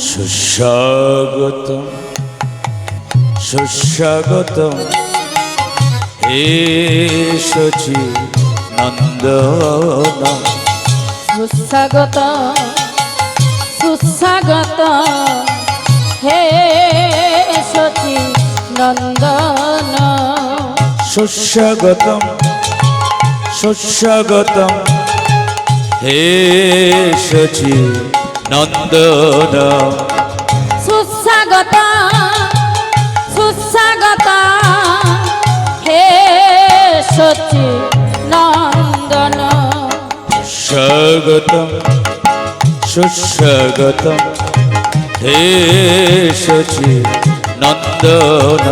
সুস্বাগতম সুস্বাগতম হে সচি নন্দন। সুস্বাগত সুস্বাগত হে সচি নন্দন। সুস্বাগতম সুস্বাগতম হে সচি নন্দন। সুস্বাগত সুস্বাগত হে সচি নন্দন। স্বাগতম সুস্বাগতম হে সচি নন্দন।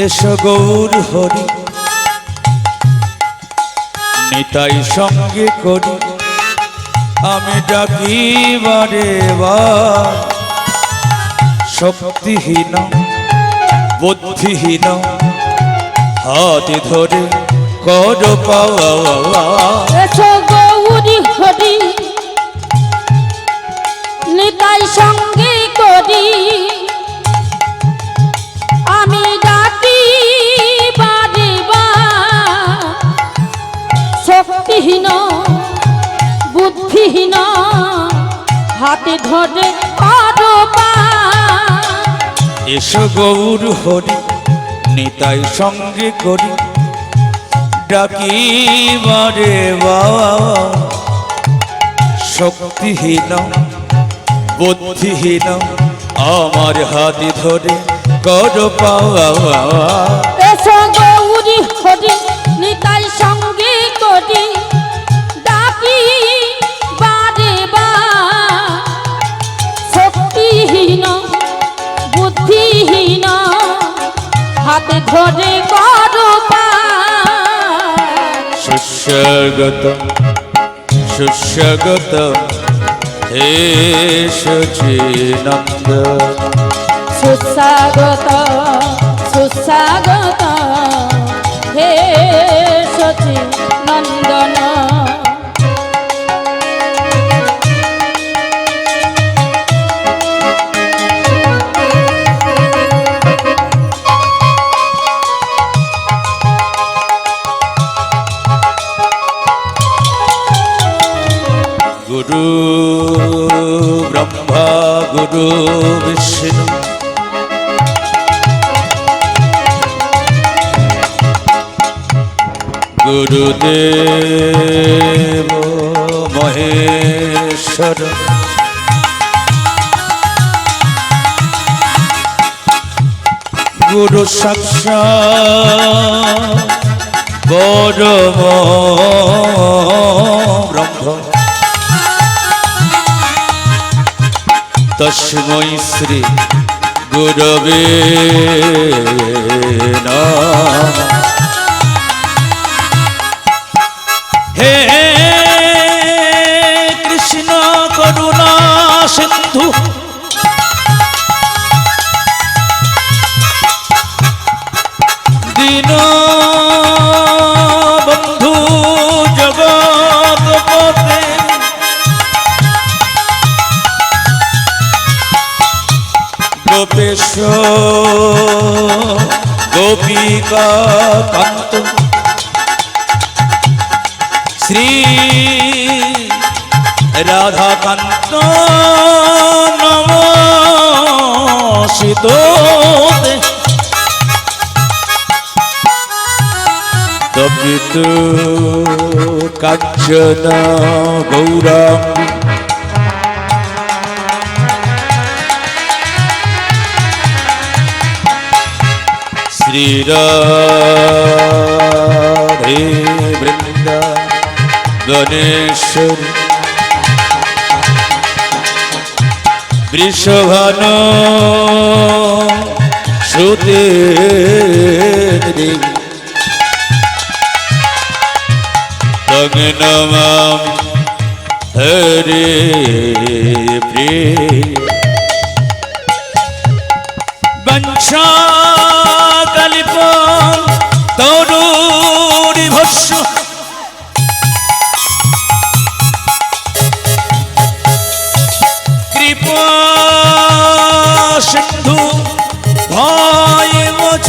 এসো গৌর হরি নিতাই সঙ্গে করি আমি ডাকি বারে বার। শক্তিহীন বুদ্ধিহীন হাতে ধরে কর পাওয়া। এসো গৌরী হরি নিতাই সঙ্গে করি আমি ডাকি বারে বার। শক্তিহীন বুদ্ধিহীন হাতে ধরে করো পার। এসো গৌর হরি নিতাই সঙ্গে করি ডাকি বারে বাবা। শক্তিহীন বুদ্ধিহীন আমার হাতে ধরে কর পাওয়া। এসো গৌরী হরি নিতাই সঙ্গে করি ডাকি বারে বার। শক্তিহীন বুদ্ধিহীন হাতে ধরে করো পার। সুস্বাগতম সুস্বাগতম হে সচি নন্দন। সুস্বাগত সুস্বাগত হে সচি নন্দন। গুরু ব্রহ্মা গুরু বিষ্ণু গুরুদেব মহেশ্বর। গুরু সাক্ষাৎ পরম ব্রহ্ম তস্मै শ্রী গুরবে নমঃ। হে কৃষ্ণ করুণা সিন্ধু দীন বন্ধু জগৎপতে গোপেশ গোপিকা কান্ত শ্রী রাধাকান্ত নমস্তুতে। তপিত কাঞ্চন গৌরাঙ্গী শ্রী রাধে বৃন্দা গণেশ্বরী বৃষভান শ্রুতে দেবী তং নমামি হরে প্রিয় বংশাকল্পম তরুরি ভস্য কৃপা সিন্ধু ভয় মোছ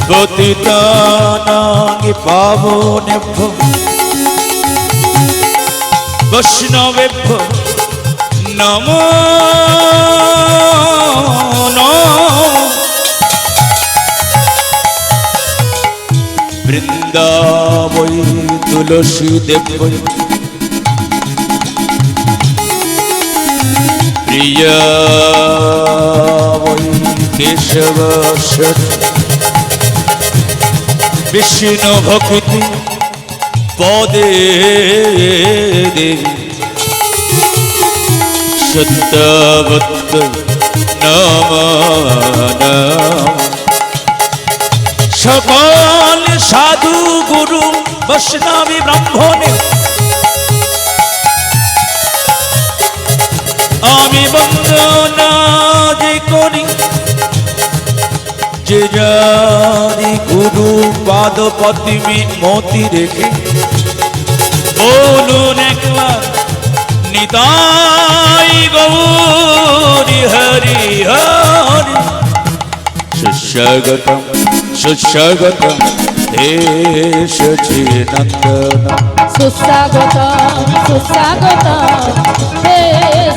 পতিতানাং পাবনেভ্যো বৈষ্ণবেভ্যো নমো নমঃ বৃন্দাবৈ তুলসী দেবৈ প্রিয়া বৈ কেশবশ্বর বিষ্ণু ভক্তি পদে দেবী সত্যবত্ত নমঃ সকল সাধু গুরু বৈষ্ণবী ব্রাহ্মণে আমি বন্দনা যে করি যে জানি গুরু পাদ পদ্মে মতি রেখে বলুন একবার নিতাই গৌরী হরি হরি সুস্বাগতম সুস্বাগতম হে সচিনন্দন সুস্বাগতম সুস্বাগতম হে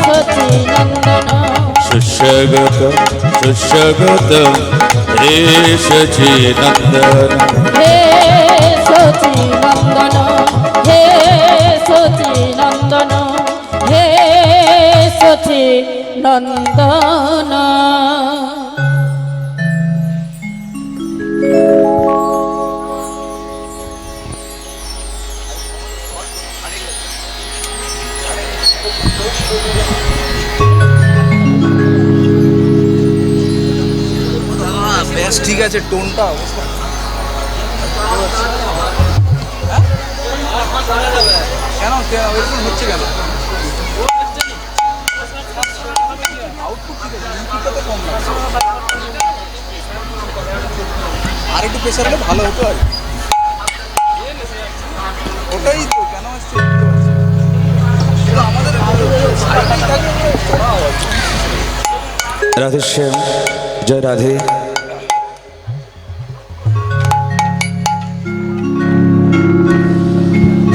সচিনন্দন সুস্বাগতম সুস্বাগতম হে সচিনন্দন হে সচিনন্দন হে সচিনন্দন হে সচিনন্দন বেশ ঠিক আছে টোনটা অবস্থা কেন এরকম হচ্ছে কেন আউটপুট ঠিক আছে ইনপুটটাতে কম লাগছে আর একটু প্রেশার হলে ভালো হতো আর ওটাই তো কেন আসছে আমাদের রাধে শ্যাম জয় রাধে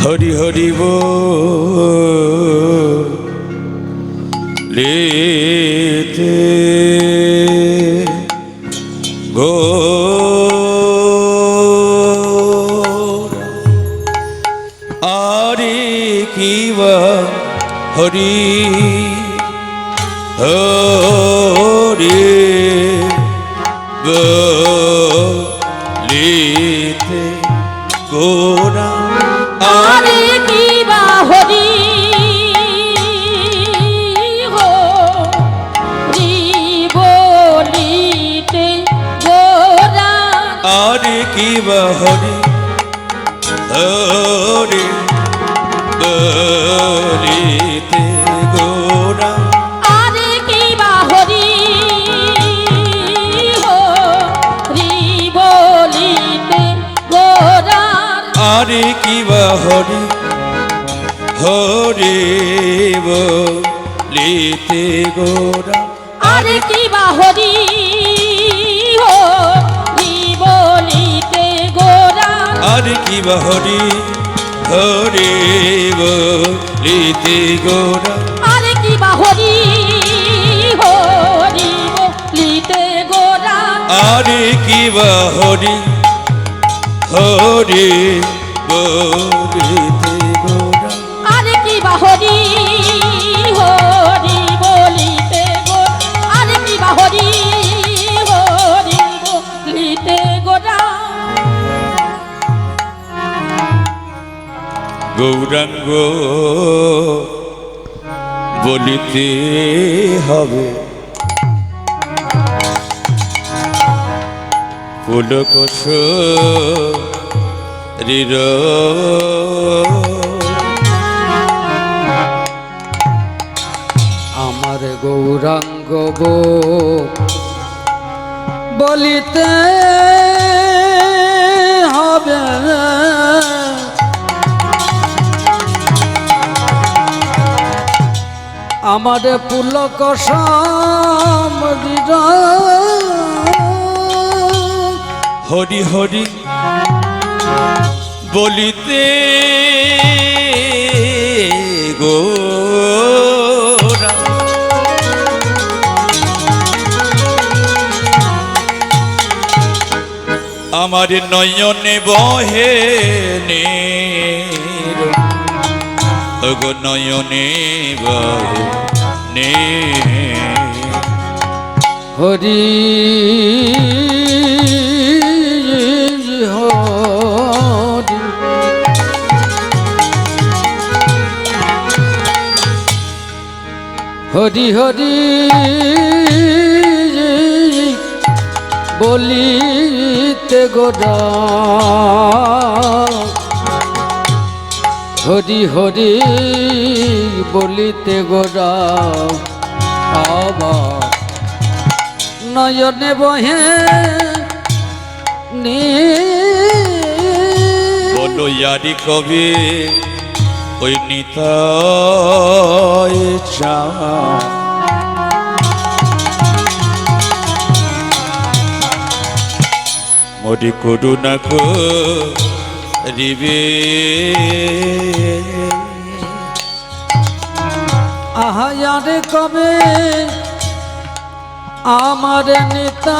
হরি হরি লেতে গো আরে কিবা হরি হরি বলিতে গোরা আরে কি বা হরি হরি বলিতে গোরা আরে কিবা হরি হরি বলিতে গোরা আরে কি বা হরি হরি বলিতে গোরা আরে কিবা হরি হরি বলিতে গোরা আরে কি বা হরি হরি বলিতে গোরা আরে কিবা হরি হরি বলিতে গোরা আরে কি বা হরি হরি বলিতে গোরা আরে কিবা হরি হরি বলিতে গোরা আরে কি বা হরি হরি বলিতে গোরা আরে কি বা হরি হরি বলিতে গোরা গৌরাঙ্গ বলিতে হবে ফুলকোষ রির আমার গৌরাঙ্গ বলিতে হবে আমার পুলক সমৃদ্ধ হরি হরি বলিতে গোরা আমার নয়নে বহে নীর গো নয়নে বহে নীর হরি হরি হরি হরি বলিতে গোরা হরি হরি বলিতে গোরা আমার নয়নে বহে বলো ইয়ারি কবি ওই নিতাই চা মরি করুণা করিবে আহারে কবে আমার নেতা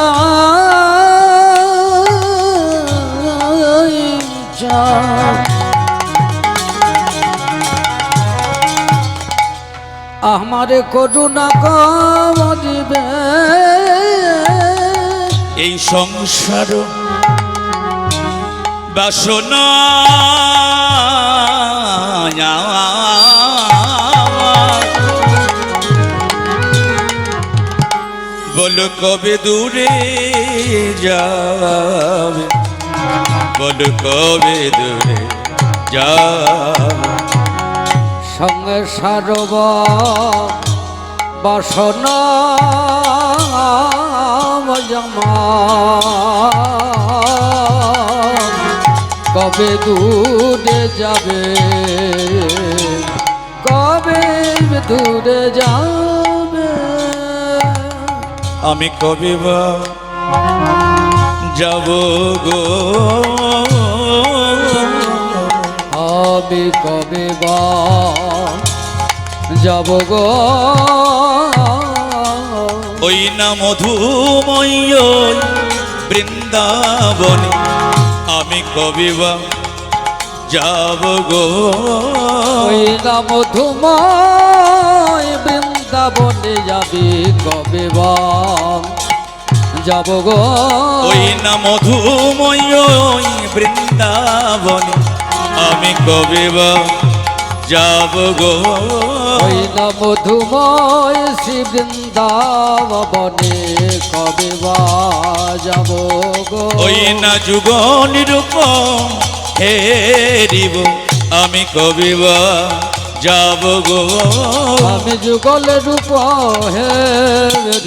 আমারে করুণা করিবে এই সংসার বাসনা বলো কবে দূরে যাবে বলো কবে দূরে যাবে সংসার বাসনা জমা কবে দূরে যাবে কবে দূরে যাবে আমি কবে বা যাব গো আমি কবে বা যাব গো ওই না মধুময় বৃন্দাবনে আমি কবে বা যাব গো ওই না মধুময় বৃন্দাবনে যাবি কবে বা যাব গো ওই না মধুময় বৃন্দাবনে আমি কবে বা যাব গো ওই না মধুময় শ্রী বৃন্দাবনে কবে বা যাব গো ওই না যুগ নিরূপম হেরিব আমি কবে বা যাব গো আমি যুগল রূপ হে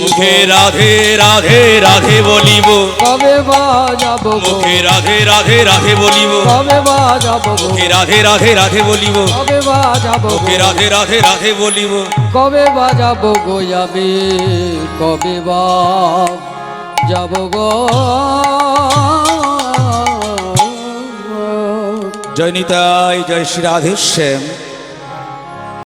মুখে রাধে রাধে রাধে বলিব কবে বা যাব গো মুখে রাধে রাধে রাধে বলিব কবে বা যাব গো মুখে রাধে রাধে রাধে বলিব কবে বা যাব মুখে গো রাধে রাধে রাধে বলিব কবে বা যাব গো আমি কবে বা যাব গো জয় নিতাই জয় শ্রী রাধেশ্যাম।